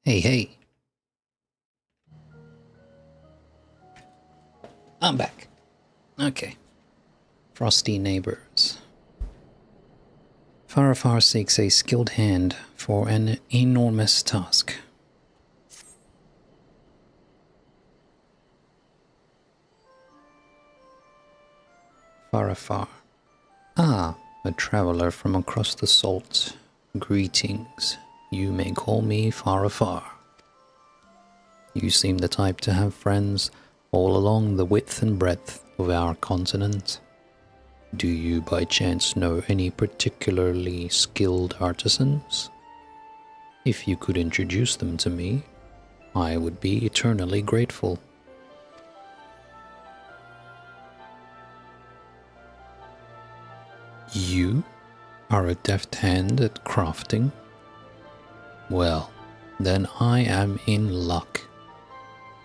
Hey, hey. I'm back. Okay. Frosty neighbors. Farafar seeks a skilled hand for an enormous task. Farafar. Ah, a traveler from across the salt. Greetings. You may call me Farafar. You seem the type to have friends all along the width and breadth of our continent. Do you by chance know any particularly skilled artisans? If you could introduce them to me, I would be eternally grateful. You are a deft hand at crafting? Well, then I am in luck,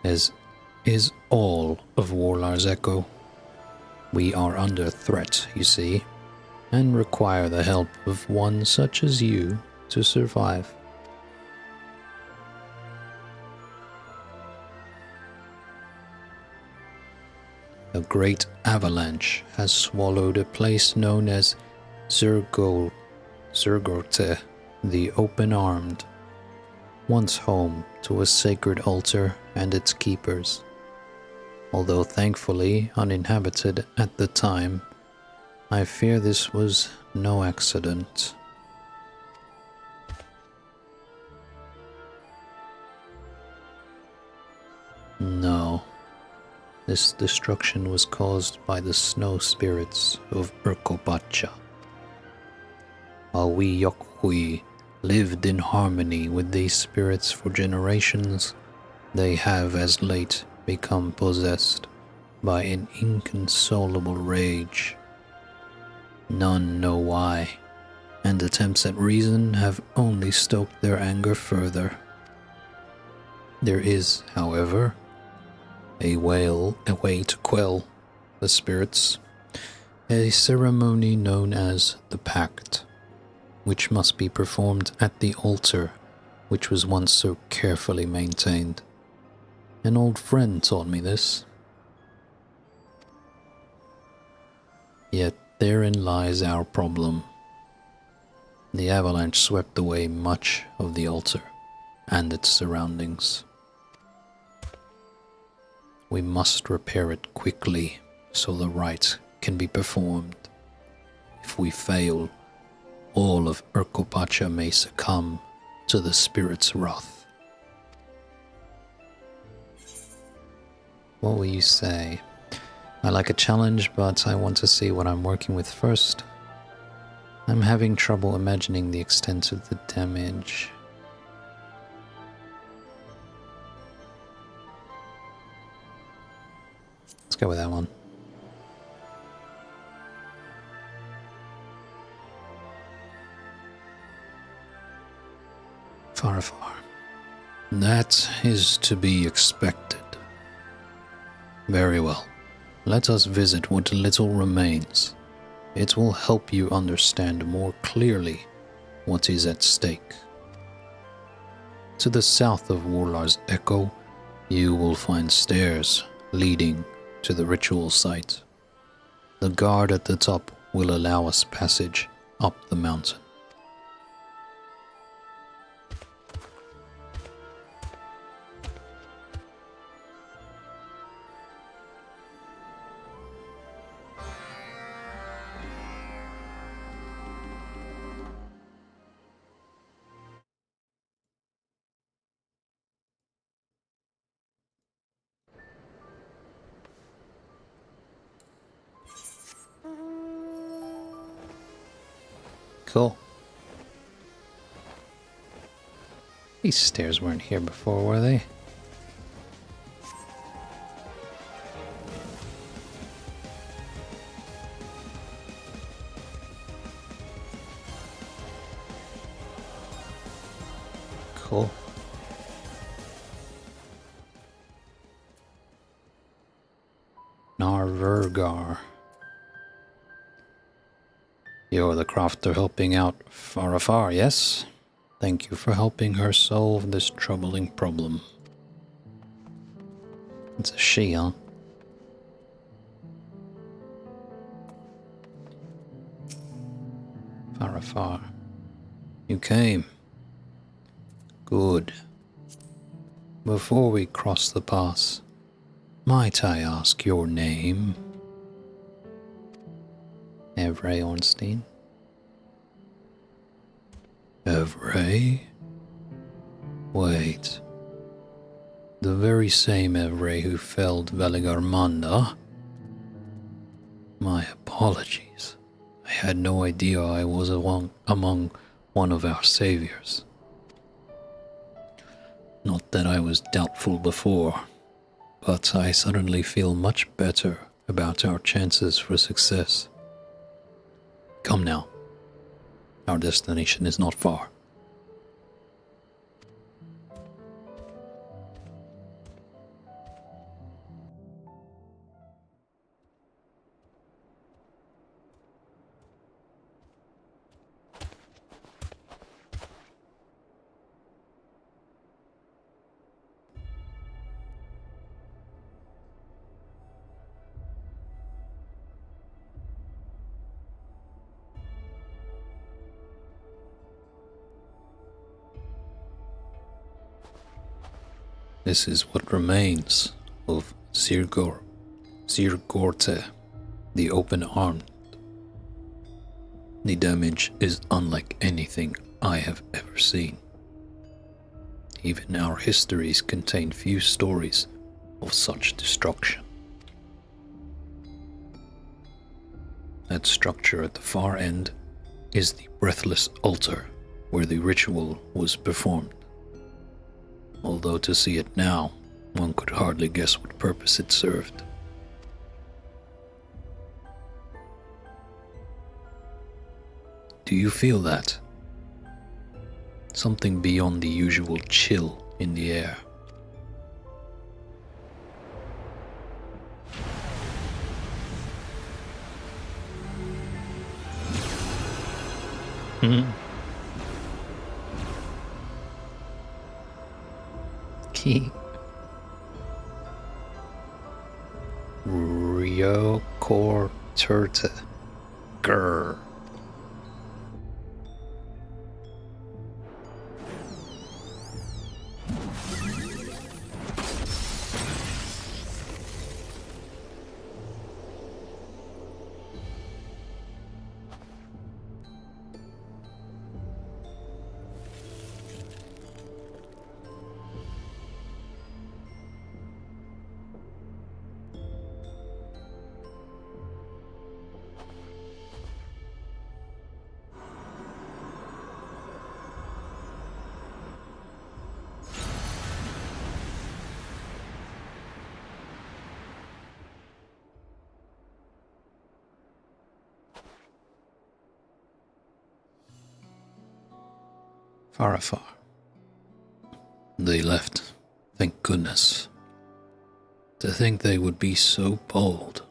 as is all of Warlar's Echo. We are under threat, you see, and require the help of one such as you to survive. A great avalanche has swallowed a place known as Zergote, the Open-Armed, once home to a sacred altar and its keepers. Although thankfully uninhabited at the time, I fear this was no accident. No. This destruction was caused by the snow spirits of Urkopacha. While we Yok Huy lived in harmony with these spirits for generations, they have as late become possessed by an inconsolable rage. None know why, and attempts at reason have only stoked their anger further. There is, however, a way to quell the spirits, a ceremony known as the Pact, which must be performed at the altar which was once so carefully maintained. An old friend taught me this. Yet therein lies our problem. The avalanche swept away much of the altar and its surroundings. We must repair it quickly so the rite can be performed. If we fail, all of Urkopacha may succumb to the spirit's wrath. What will you say? I like a challenge, but I want to see what I'm working with first. I'm having trouble imagining the extent of the damage. Let's go with that one. Farafar. That is to be expected. Very well. Let us visit what little remains. It will help you understand more clearly what is at stake. To the south of Warlar's Echo, you will find stairs leading to the ritual site. The guard at the top will allow us passage up the mountain. Cool. These stairs weren't here before, were they? Cool. Narvergar. You're the crafter helping out Farafar, yes? Thank you for helping her solve this troubling problem. It's a she, huh? Farafar. You came. Good. Before we cross the pass, might I ask your name? Evray Ornstein. Evray? Wait. The very same Evray who felled Veligarmanda? My apologies. I had no idea I was among one of our saviors. Not that I was doubtful before, but I suddenly feel much better about our chances for success. Come now. Our destination is not far. This is what remains of Zirgorte, the open-armed. The damage is unlike anything I have ever seen. Even our histories contain few stories of such destruction. That structure at the far end is the breathless altar where the ritual was performed. Although to see it now, one could hardly guess what purpose it served. Do you feel that? Something beyond the usual chill in the air. Key. Ryokorturte. Grr. Farafar. They left, thank goodness. To think they would be so bold.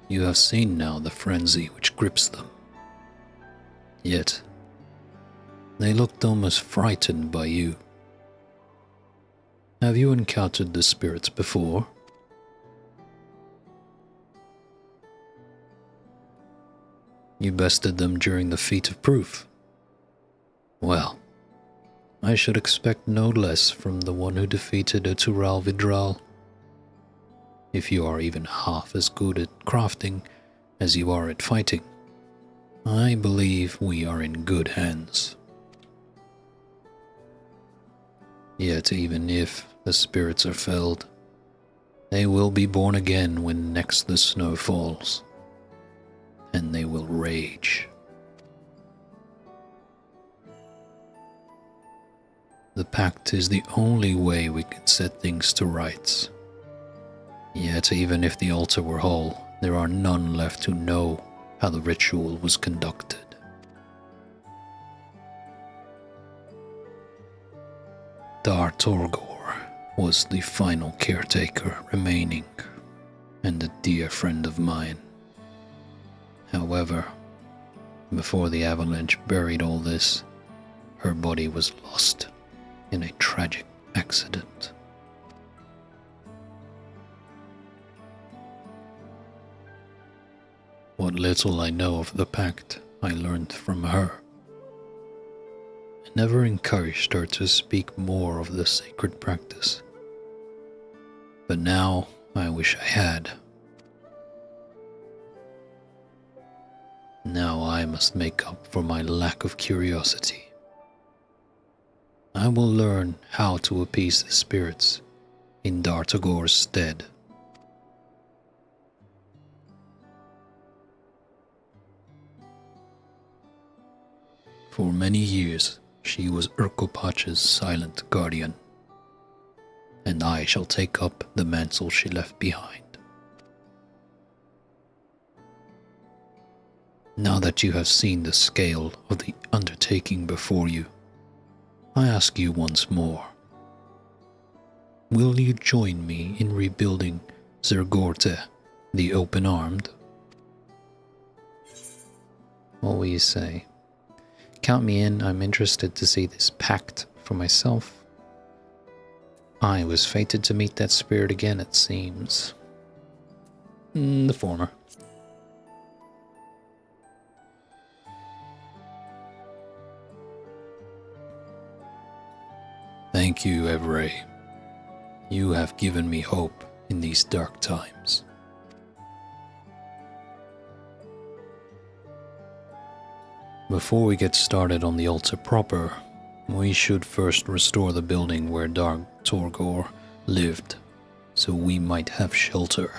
You have seen now the frenzy which grips them. Yet, they looked almost frightened by you. Have you encountered the spirits before? You bested them during the feat of proof. Well, I should expect no less from the one who defeated Etural Vidral. If you are even half as good at crafting as you are at fighting, I believe we are in good hands. Yet even if the spirits are felled, they will be born again when next the snow falls, and they will rage. The pact is the only way we can set things to rights. Yet even if the altar were whole, there are none left who know how the ritual was conducted. Dar Torgor was the final caretaker remaining, and a dear friend of mine. However, Before the avalanche buried all this, her body was lost in a tragic accident. What little I know of the pact I learned from her. I never encouraged her to speak more of the sacred practice. But now I wish I had. Now I must make up for my lack of curiosity. I will learn how to appease the spirits in Dartagor's stead. For many years she was Urkopacha's silent guardian, and I shall take up the mantle she left behind. Now that you have seen the scale of the undertaking before you, I ask you once more. Will you join me in rebuilding Zergorte, the Open-Armed? What will you say? Count me in, I'm interested to see this pact for myself. I was fated to meet that spirit again, it seems. The former. Thank you, Evray. You have given me hope in these dark times. Before we get started on the altar proper, we should first restore the building where Dark Torgor lived, so we might have shelter.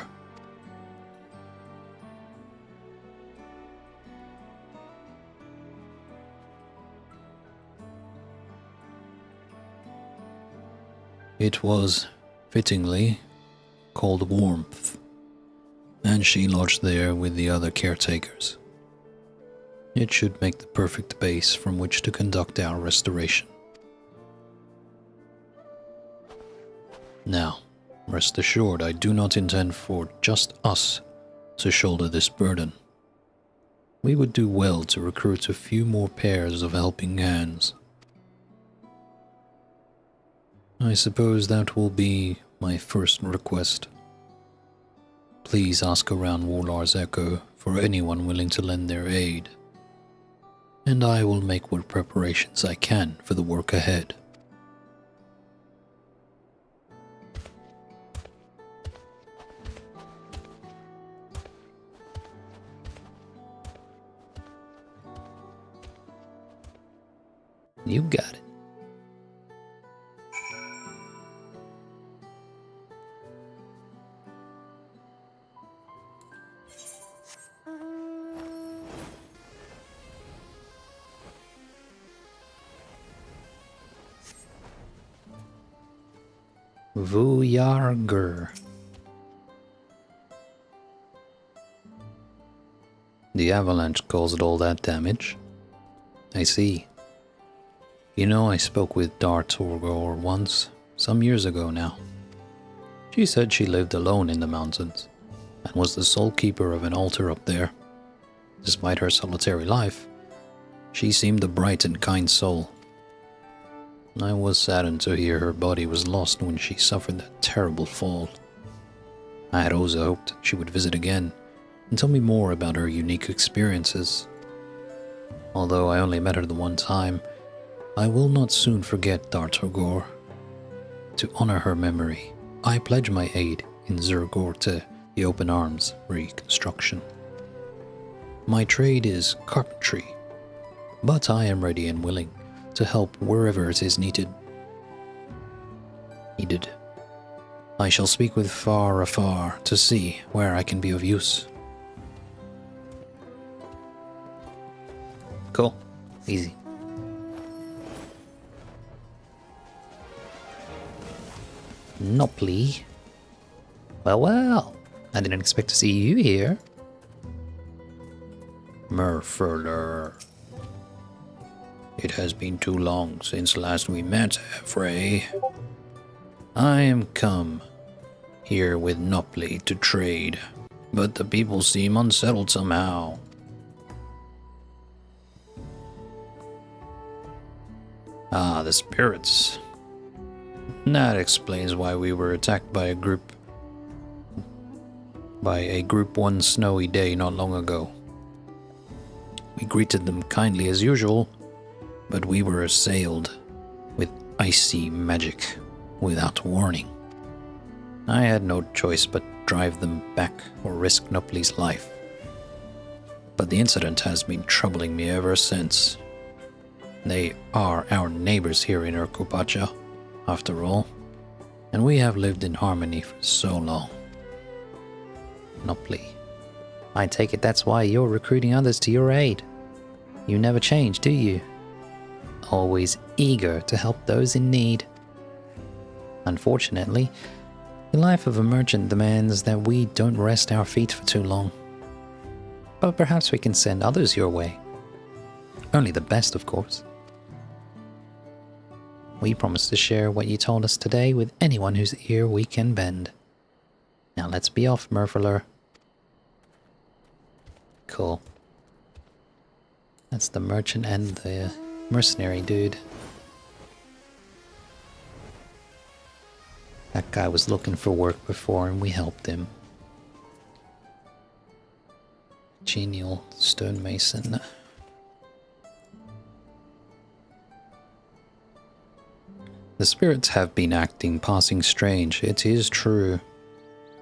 It was, fittingly, called Warmth, and she lodged there with the other caretakers. It should make the perfect base from which to conduct our restoration. Now, rest assured I do not intend for just us to shoulder this burden. We would do well to recruit a few more pairs of helping hands. I suppose that will be my first request. Please ask around Warlar's Echo for anyone willing to lend their aid, and I will make what preparations I can for the work ahead. You got it. Vuyargur. The avalanche caused all that damage. I see. You know, I spoke with Dartorgor once, some years ago now. She said she lived alone in the mountains, and was the sole keeper of an altar up there. Despite her solitary life, she seemed a bright and kind soul. I was saddened to hear her body was lost when she suffered that terrible fall. I had also hoped she would visit again and tell me more about her unique experiences. Although I only met her the one time, I will not soon forget Dartorgor. To honor her memory, I pledge my aid in Zergorte, the Open Arms reconstruction. My trade is carpentry, but I am ready and willing to help wherever it is needed. I shall speak with Far Afar to see where I can be of use. Cool. Easy. Nopley. Well, I didn't expect to see you here. Murfurler. It has been too long since last we met, Frey. I am come here with Nopley to trade, but the people seem unsettled somehow. Ah, the spirits. That explains why we were attacked by a Group 1 snowy day not long ago. We greeted them kindly as usual, but we were assailed with icy magic without warning. I had no choice but drive them back or risk Nupli's life. But the incident has been troubling me ever since. They are our neighbors here in Urkopacha, after all, and we have lived in harmony for so long. Nupli, I take it that's why you're recruiting others to your aid. You never change, do you? Always eager to help those in need. Unfortunately, the life of a merchant demands that we don't rest our feet for too long. But perhaps we can send others your way. Only the best, of course. We promise to share what you told us today with anyone whose ear we can bend. Now let's be off, Murphaler. Cool. That's the merchant and the mercenary dude. That guy was looking for work before and we helped him. Genial stonemason. The spirits have been acting passing strange, it is true.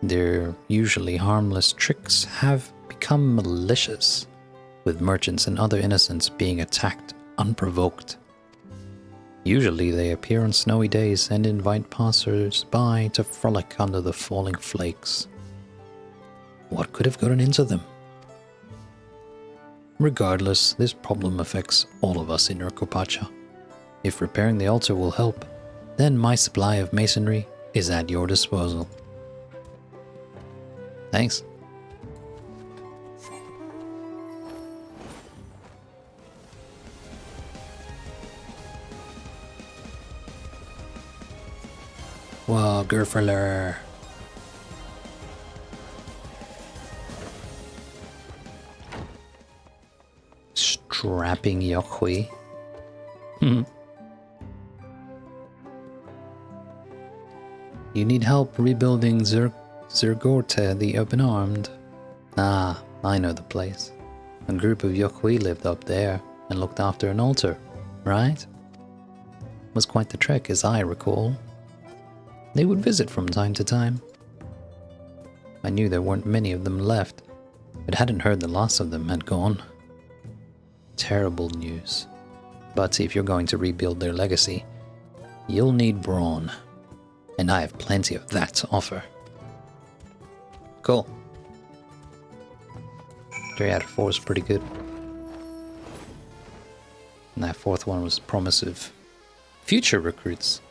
Their usually harmless tricks have become malicious, with merchants and other innocents being attacked unprovoked. Usually they appear on snowy days and invite passers-by to frolic under the falling flakes. What could have gotten into them? Regardless, this problem affects all of us in Urkopacha. If repairing the altar will help, then my supply of masonry is at your disposal. Thanks. Whoa, Gerferler. Strapping Yok Huy. You need help rebuilding Zergorte the Open-Armed. Ah, I know the place. A group of Yok Huy lived up there and looked after an altar, right? Was quite the trek, as I recall. They would visit from time to time. I knew there weren't many of them left, but hadn't heard the last of them had gone. Terrible news. But if you're going to rebuild their legacy, you'll need brawn. And I have plenty of that to offer. Cool. 3 out of 4 is pretty good. And that 4th one was promise of future recruits.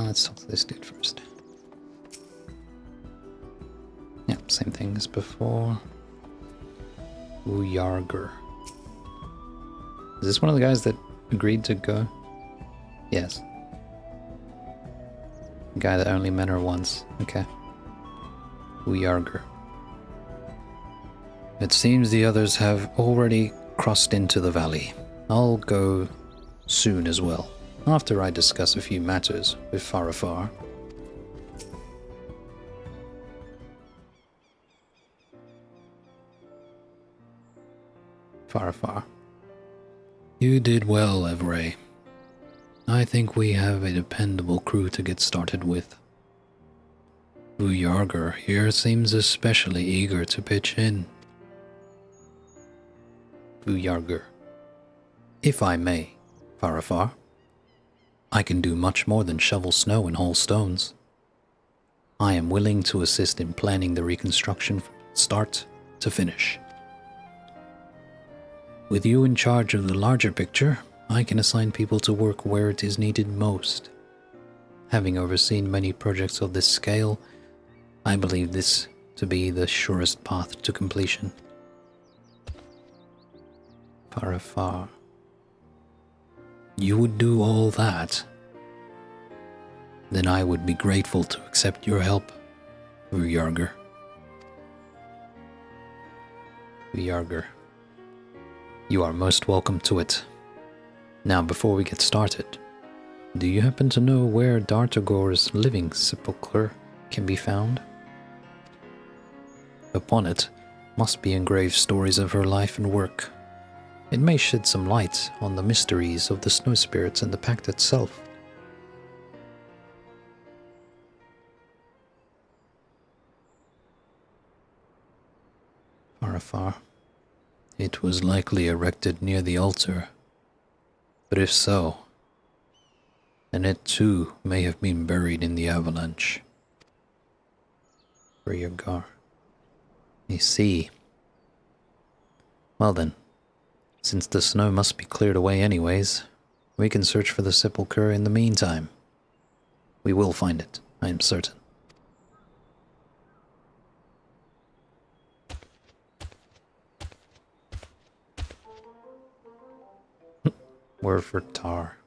Let's talk to this dude first. Yep, same thing as before. Uyarger. Is this one of the guys that agreed to go? Yes. The guy that only met her once. Okay. Uyarger. It seems the others have already crossed into the valley. I'll go soon as well, after I discuss a few matters with Farafar. Farafar. You did well, Evray. I think we have a dependable crew to get started with. Uyarger here seems especially eager to pitch in. Uyarger. If I may, Farafar. I can do much more than shovel snow and haul stones. I am willing to assist in planning the reconstruction from start to finish. With you in charge of the larger picture, I can assign people to work where it is needed most. Having overseen many projects of this scale, I believe this to be the surest path to completion. Farafar. You would do all that? then I would be grateful to accept your help, Uyarger. Uyarger. You are most welcome to it. Now, before we get started, do you happen to know where Dartagor's living sepulchre can be found? Upon it must be engraved stories of her life and work. It may shed some light on the mysteries of the snow spirits and the pact itself. Far. It was likely erected near the altar. But if so, then it too may have been buried in the avalanche. Ryugar. I see. Well then, since the snow must be cleared away anyways, we can search for the sepulchre in the meantime. We will find it, I am certain. Word for tar.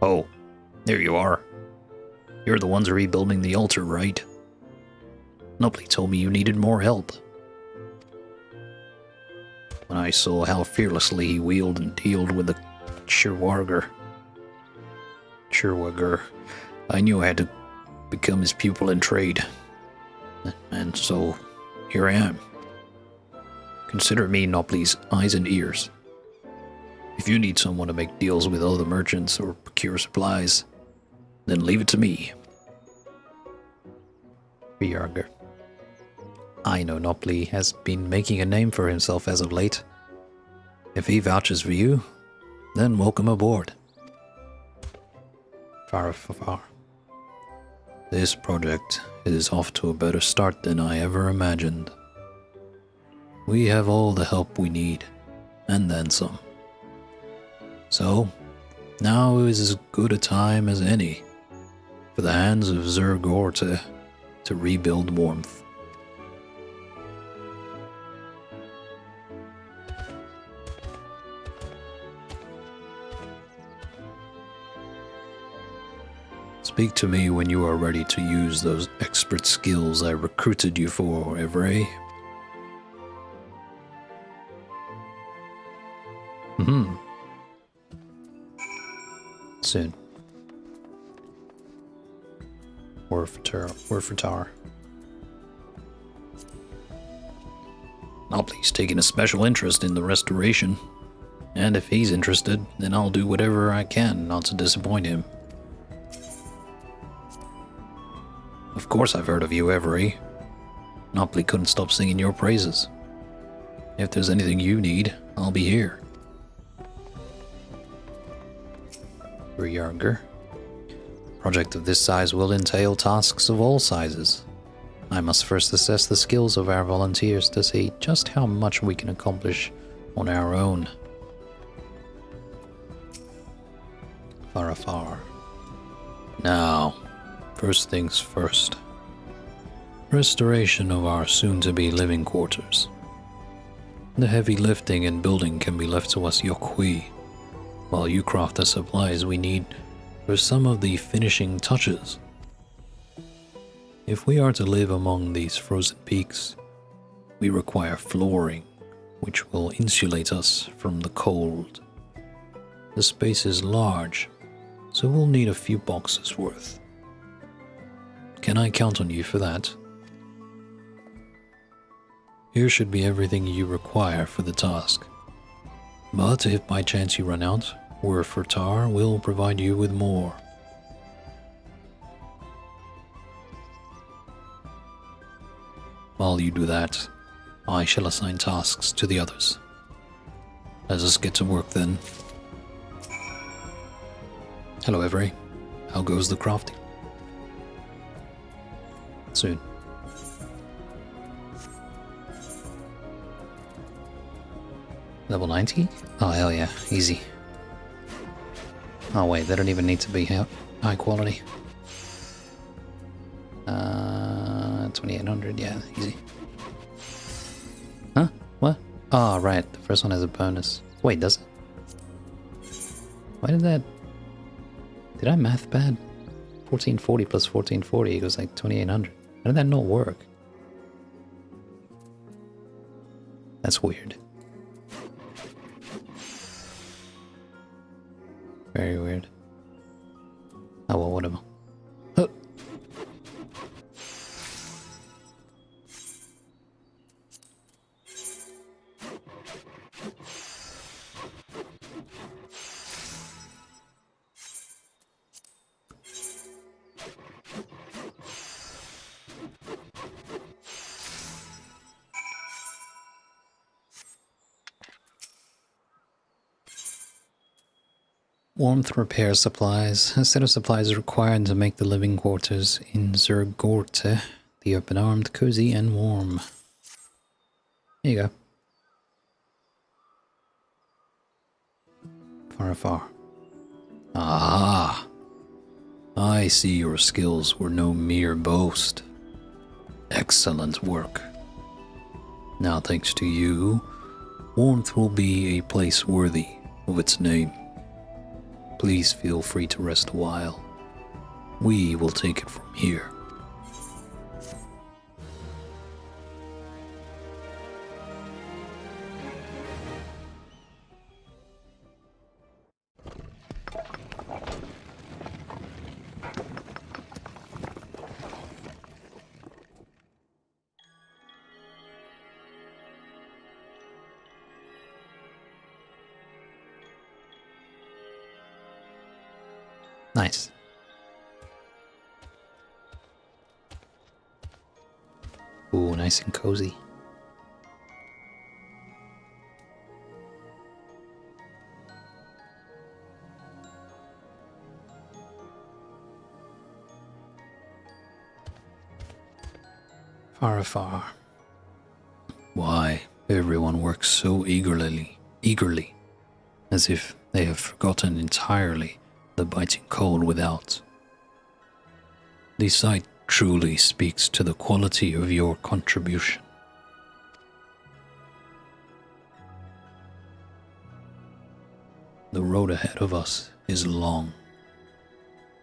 Oh, there you are. You're the ones rebuilding the altar, right? Nobody told me you needed more help. When I saw how fearlessly he wheeled and dealed with the Chirwager, I knew I had to become his pupil in trade. And so, here I am. Consider me Nopley's eyes and ears. If you need someone to make deals with other merchants or procure supplies, then leave it to me. Ryarger. I know Nopley has been making a name for himself as of late. If he vouches for you, then welcome aboard. Far. This project is off to a better start than I ever imagined. We have all the help we need, and then some. So, now is as good a time as any for the hands of Zergor to rebuild warmth. Speak to me when you are ready to use those expert skills I recruited you for, Evray. Soon. Werfertar. Nopley's taking a special interest in the restoration, and if he's interested, then I'll do whatever I can not to disappoint him. Of course I've heard of you, Every. Nopley couldn't stop singing your praises. If there's anything you need, I'll be here. Ryarger. Project of this size will entail tasks of all sizes. I must first assess the skills of our volunteers to see just how much we can accomplish on our own. Far. Now, first things first. Restoration of our soon-to-be living quarters. The heavy lifting and building can be left to us Yok Huy, while you craft the supplies we need for some of the finishing touches. If we are to live among these frozen peaks, we require flooring, which will insulate us from the cold. The space is large, so we'll need a few boxes worth. Can I count on you for that? Here should be everything you require for the task. But if by chance you run out, Werfertar will provide you with more. While you do that, I shall assign tasks to the others. Let us get to work then. Hello, Every. How goes the crafting? Soon. Level 90? Oh, hell yeah. Easy. Oh, wait. They don't even need to be high quality. 2800. Yeah, easy. Huh? What? Oh, right. The first one has a bonus. Wait, does it? Why did that... Did I math bad? 1440 plus 1440 equals like 2800. How did that not work? That's weird. Very weird. Oh well, whatever. Huh. Warmth repair supplies. A set of supplies required to make the living quarters in Zergorte, the open-armed, cozy, and warm. There you go. Far. Ah! I see your skills were no mere boast. Excellent work. Now, thanks to you, Warmth will be a place worthy of its name. Please feel free to rest a while. We will take it from here. Nice. Ooh, nice and cozy. Far. Why, everyone works so eagerly, as if they have forgotten entirely the biting cold without. The sight truly speaks to the quality of your contribution. The road ahead of us is long,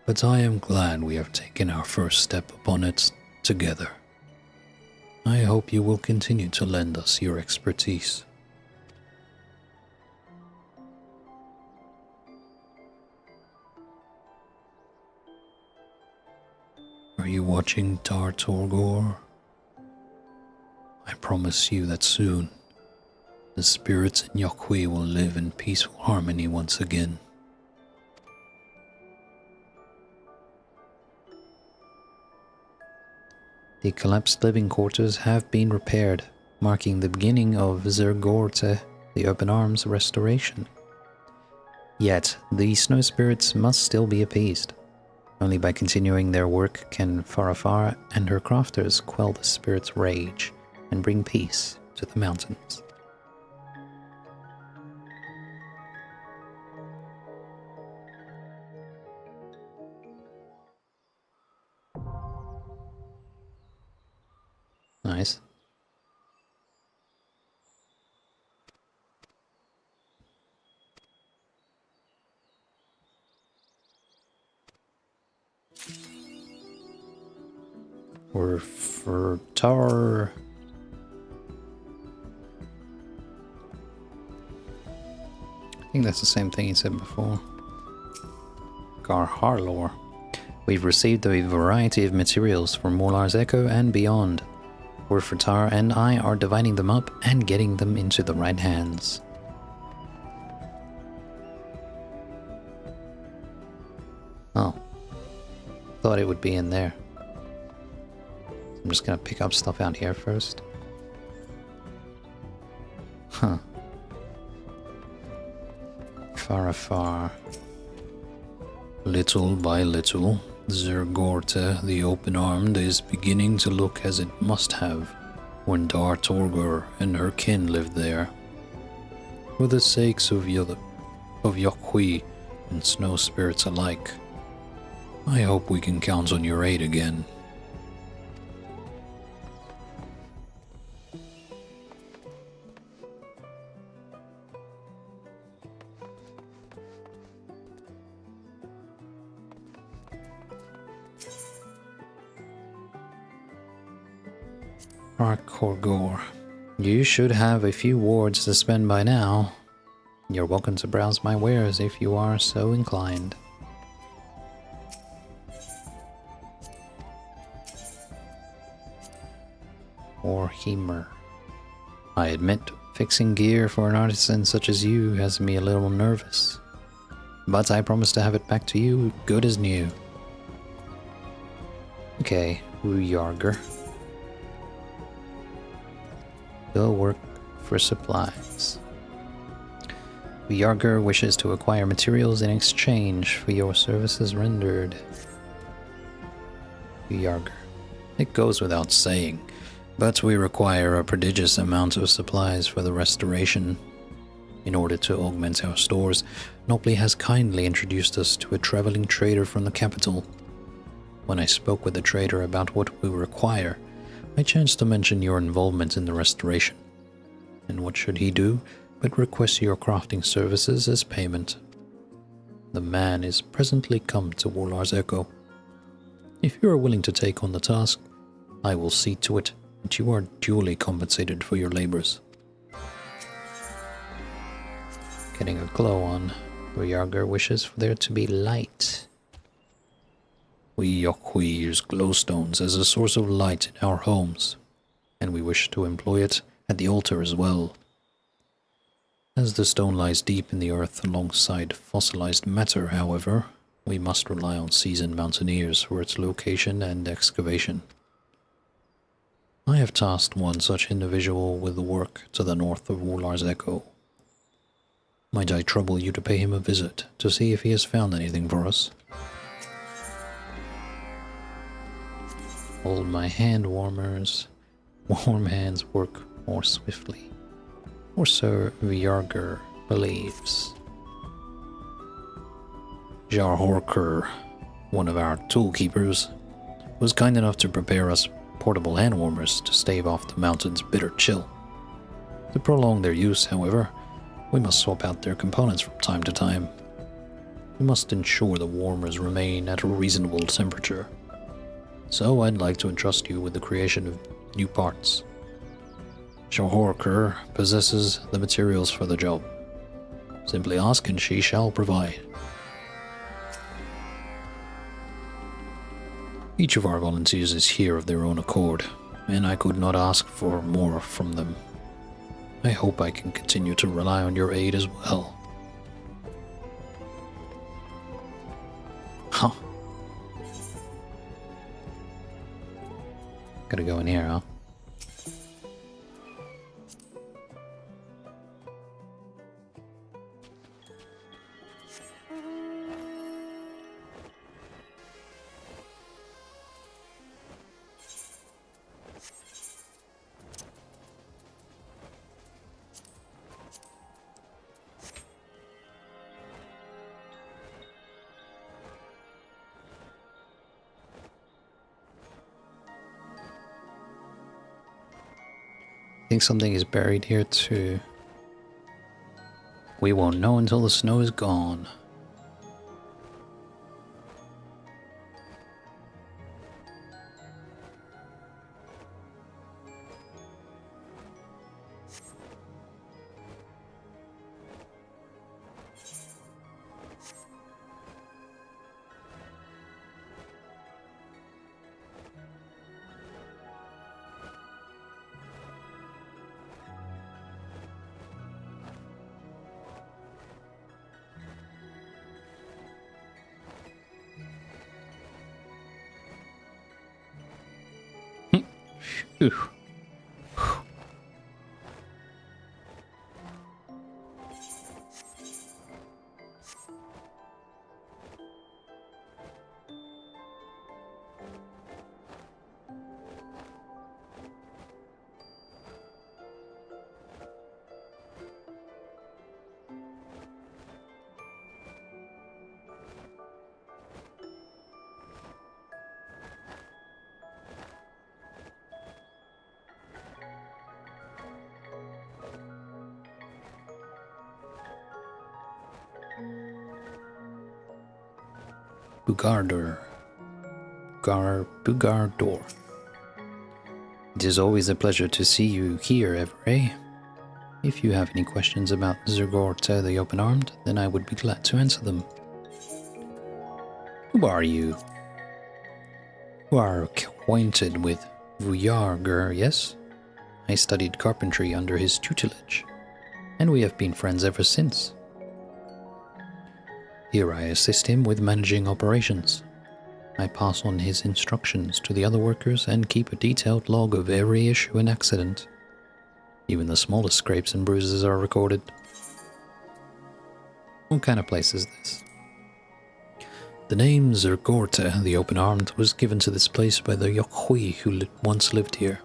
but I am glad we have taken our first step upon it together. I hope you will continue to lend us your expertise. Are you watching Tar Torgor? I promise you that soon, the spirits in Yok Huy will live in peaceful harmony once again. The collapsed living quarters have been repaired, marking the beginning of Zergorte, the Open Arms restoration. Yet, the snow spirits must still be appeased. Only by continuing their work can Farafar and her crafters quell the spirit's rage and bring peace to the mountains. Nice. Or for Tar. I think that's the same thing he said before. Garharlor. We've received a variety of materials from Morlar's Echo and beyond. Urfatar and I are dividing them up and getting them into the right hands. Oh. Thought it would be in there. I'm just gonna pick up stuff out here first. Huh. Farafar. Little by little, Zergorte, the Open-Armed, is beginning to look as it must have when Dar Torgor and her kin lived there. For the sakes of Yok Huy and snow spirits alike, I hope we can count on your aid again. Arkorgor. You should have a few wards to spend by now. You're welcome to browse my wares if you are so inclined. Or Hemer. I admit, fixing gear for an artisan such as you has me a little nervous. But I promise to have it back to you good as new. Okay, Uyarger. Go work for supplies. Uyarger wishes to acquire materials in exchange for your services rendered. Uyarger. It goes without saying, but we require a prodigious amount of supplies for the restoration. In order to augment our stores, Nopli has kindly introduced us to a traveling trader from the capital. When I spoke with the trader about what we require, I chanced to mention your involvement in the restoration. And what should he do but request your crafting services as payment? The man is presently come to Warlar's Echo. If you are willing to take on the task, I will see to it that you are duly compensated for your labors. Getting a glow on. Uyarger wishes for there to be light. We Yok Huy use glowstones as a source of light in our homes, and we wish to employ it at the altar as well. As the stone lies deep in the earth alongside fossilized matter, however, we must rely on seasoned mountaineers for its location and excavation. I have tasked one such individual with the work to the north of Warlar's Echo. Might I trouble you to pay him a visit to see if he has found anything for us? Hold my hand warmers. Warm hands work more swiftly. Or Sir Uyarger believes. Jarhorker, one of our toolkeepers, was kind enough to prepare us portable hand warmers to stave off the mountain's bitter chill. To prolong their use, however, we must swap out their components from time to time. We must ensure the warmers remain at a reasonable temperature. So I'd like to entrust you with the creation of new parts. Jarhorker possesses the materials for the job. Simply ask and she shall provide. Each of our volunteers is here of their own accord, and I could not ask for more from them. I hope I can continue to rely on your aid as well. Huh. Gotta go in here, huh? I think something is buried here too. We won't know until the snow is gone. Ooh. Bugardor. Bugardor. It is always a pleasure to see you here, Evray. If you have any questions about Zergorta the Open-Armed, then I would be glad to answer them. Who are you? You are acquainted with Vuyarger, yes? I studied carpentry under his tutelage, and we have been friends ever since. Here I assist him with managing operations. I pass on his instructions to the other workers and keep a detailed log of every issue and accident. Even the smallest scrapes and bruises are recorded. What kind of place is this? The name Zergorta the Open-Armed was given to this place by the Yok Huy who once lived here.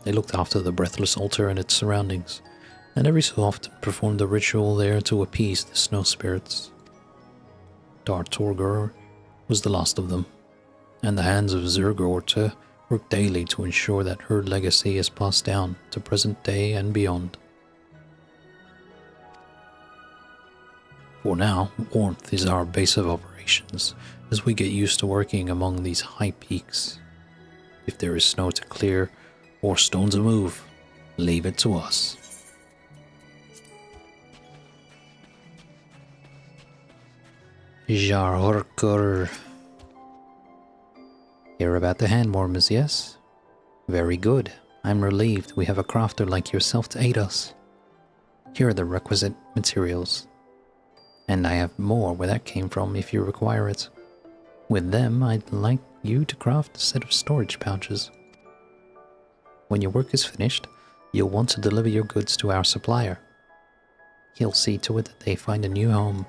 They looked after the breathless altar and its surroundings, and every so often performed a ritual there to appease the snow spirits. Dar Torgor was the last of them, and the hands of Zergorta work daily to ensure that her legacy is passed down to present day and beyond. For now, warmth is our base of operations, as we get used to working among these high peaks. If there is snow to clear, or stone to move, leave it to us. Jarhorkur. Hear about the hand warmers, yes? Very good. I'm relieved we have a crafter like yourself to aid us. Here are the requisite materials. And I have more where that came from if you require it. With them, I'd like you to craft a set of storage pouches. When your work is finished, you'll want to deliver your goods to our supplier. He'll see to it that they find a new home.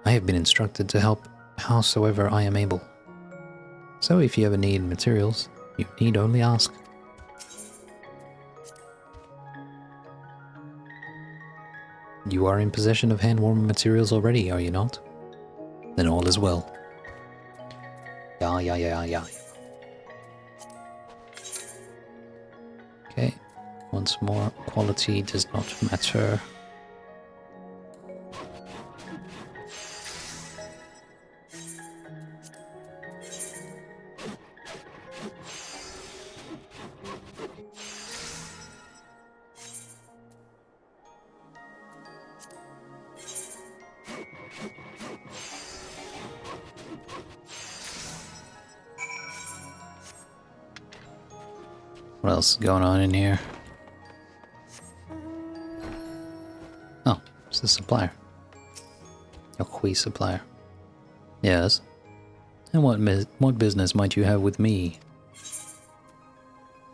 I have been instructed to help howsoever I am able. So if you ever need materials, you need only ask. You are in possession of hand-warmer materials already, are you not? Then all is well. Yeah. Okay, once more, quality does not matter. What else is going on in here? Oh, it's the supplier. Yok Huy supplier. Yes. And what business might you have with me?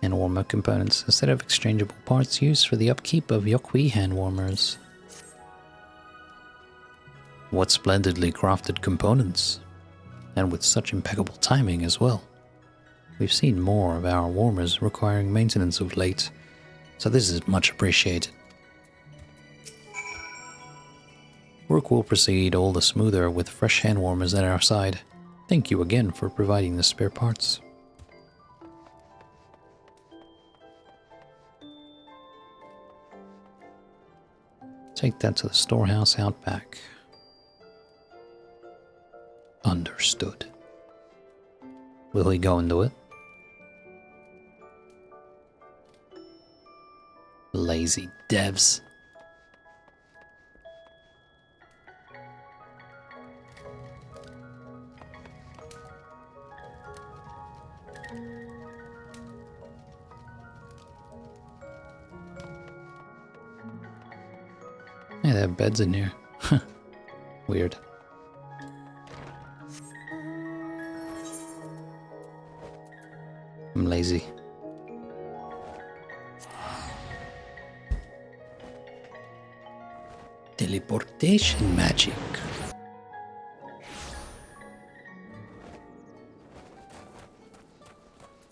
Hand warmer components, a set of exchangeable parts used for the upkeep of Yok Huy hand warmers. What splendidly crafted components! And with such impeccable timing as well. We've seen more of our warmers requiring maintenance of late, so this is much appreciated. Work will proceed all the smoother with fresh hand warmers at our side. Thank you again for providing the spare parts. Take that to the storehouse out back. Understood. Will he go and do it? Lazy devs. Yeah, they have beds in here. Weird. I'm lazy. Teleportation magic.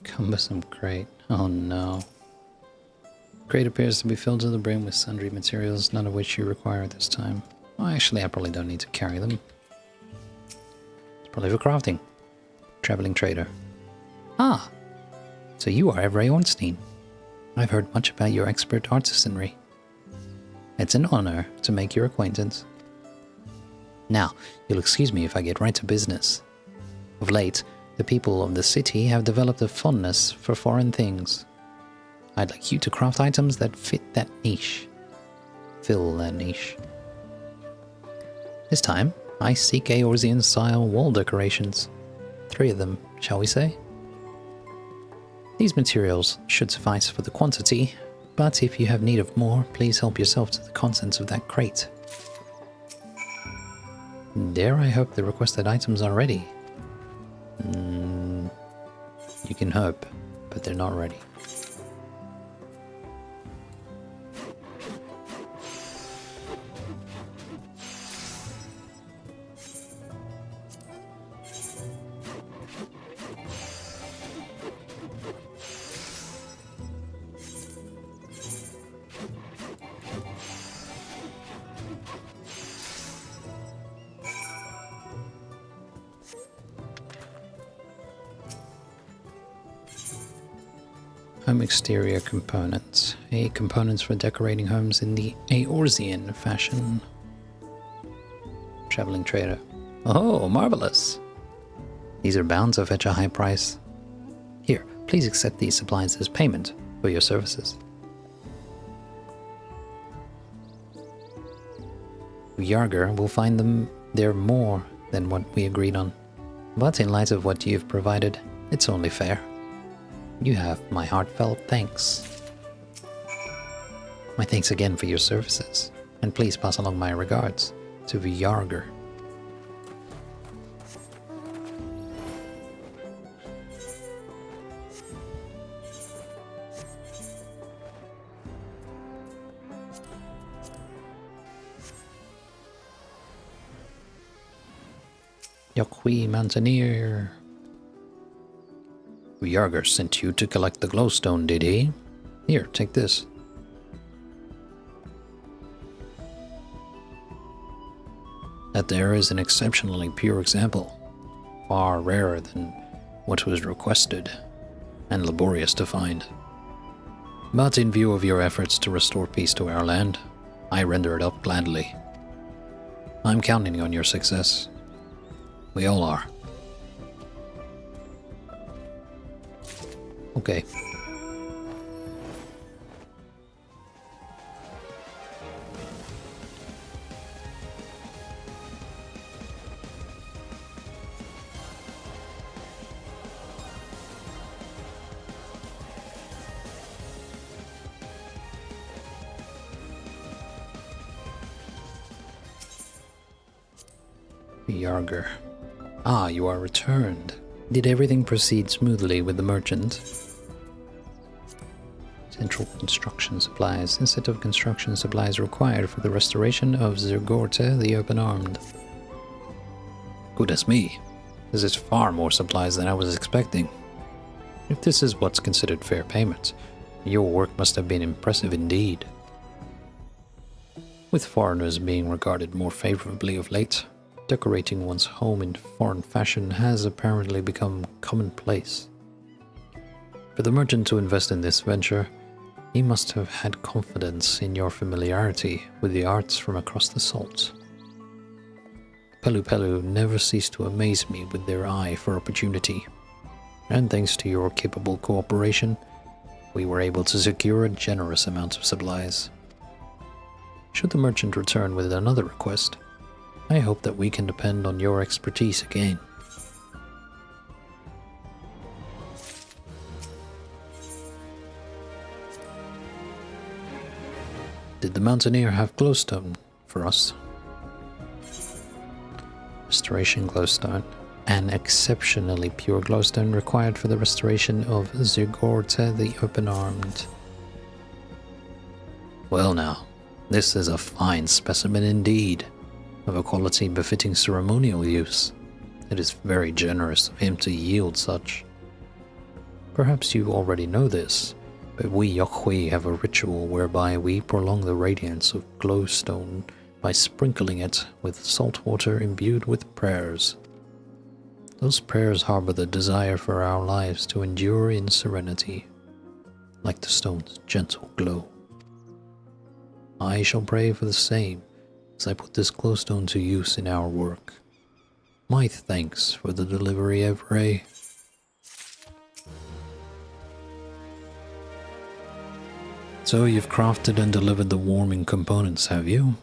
Cumbersome crate. Oh no. Crate appears to be filled to the brim with sundry materials, none of which you require at this time. Well, actually, I probably don't need to carry them. It's probably for crafting. Traveling trader. Ah! So you are Evray Ornstein. I've heard much about your expert artisanry. It's an honor to make your acquaintance. Now, you'll excuse me if I get right to business. Of late, the people of the city have developed a fondness for foreign things. I'd like you to craft items that fit that niche. Fill that niche. This time, I seek Eorzean-style wall decorations. 3 of them, shall we say? These materials should suffice for the quantity, but if you have need of more, please help yourself to the contents of that crate. Dare I hope the requested items are ready? You can hope, but they're not ready. Home exterior components. Components for decorating homes in the Eorzean fashion. Traveling trader. Oh, marvelous! These are bound to fetch a high price. Here, please accept these supplies as payment for your services. Yarger will find them there more than what we agreed on. But in light of what you've provided, it's only fair. You have my heartfelt thanks. My thanks again for your services, and please pass along my regards to Yarger. Yok Huy, Mountaineer. Yarger sent you to collect the glowstone, did he? Here, take this. That there is an exceptionally pure example, far rarer than what was requested, and laborious to find. But in view of your efforts to restore peace to our land, I render it up gladly. I'm counting on your success. We all are. Okay. Yarger. Ah, you are returned. Did everything proceed smoothly with the merchant? Central construction supplies. A set of construction supplies required for the restoration of Zergorte the Open-Armed. Goodness me, this is far more supplies than I was expecting. If this is what's considered fair payment, your work must have been impressive indeed. With foreigners being regarded more favorably of late, decorating one's home in foreign fashion has apparently become commonplace. For the merchant to invest in this venture, he must have had confidence in your familiarity with the arts from across the salt. Pelu Pelu never ceased to amaze me with their eye for opportunity, and thanks to your capable cooperation, we were able to secure a generous amount of supplies. Should the merchant return with another request, I hope that we can depend on your expertise again. Did the Mountaineer have glowstone for us? Restoration glowstone. An exceptionally pure glowstone required for the restoration of Zergorte the Open-Armed. Well now, this is a fine specimen indeed, of a quality befitting ceremonial use. It is very generous of him to yield such. Perhaps you already know this, but we Yok Huy have a ritual whereby we prolong the radiance of glowstone by sprinkling it with salt water imbued with prayers. Those prayers harbor the desire for our lives to endure in serenity, like the stone's gentle glow. I shall pray for the same, as I put this glowstone to use in our work. My thanks for the delivery, Evray. So you've crafted and delivered the warming components, have you?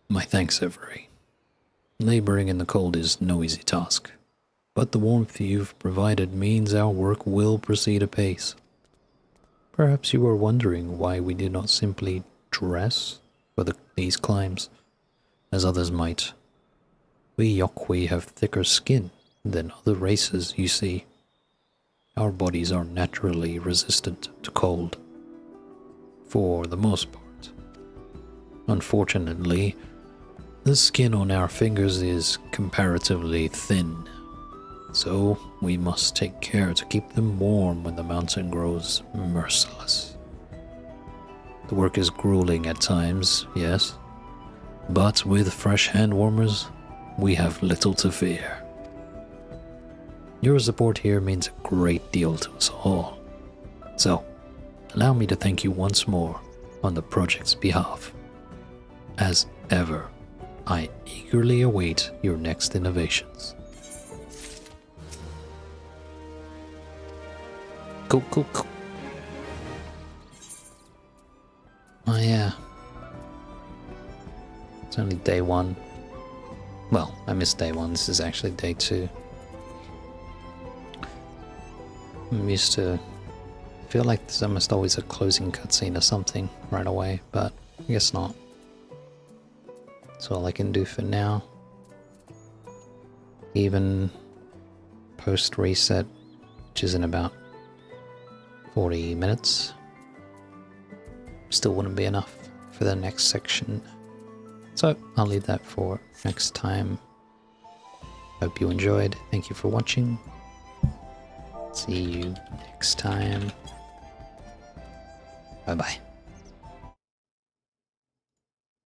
My thanks, Evray. Laboring in the cold is no easy task, but the warmth you've provided means our work will proceed apace. Perhaps you are wondering why we do not simply dress for these climbs, as others might. We Yok Huy have thicker skin than other races, you see. Our bodies are naturally resistant to cold, for the most part. Unfortunately, the skin on our fingers is comparatively thin, so we must take care to keep them warm when the mountain grows merciless. The work is grueling at times, yes, but with fresh hand warmers, we have little to fear. Your support here means a great deal to us all, so allow me to thank you once more on the project's behalf. As ever, I eagerly await your next innovations. Cool. Oh yeah. It's only day 1. Well, I missed day 1, this is actually day 2. I'm used to feel like there's almost always a closing cutscene or something right away, but I guess not. That's all I can do for now. Even post reset, which is in about 40 minutes, still wouldn't be enough for the next section. So I'll leave that for next time. Hope you enjoyed. Thank you for watching. See you next time. Bye bye.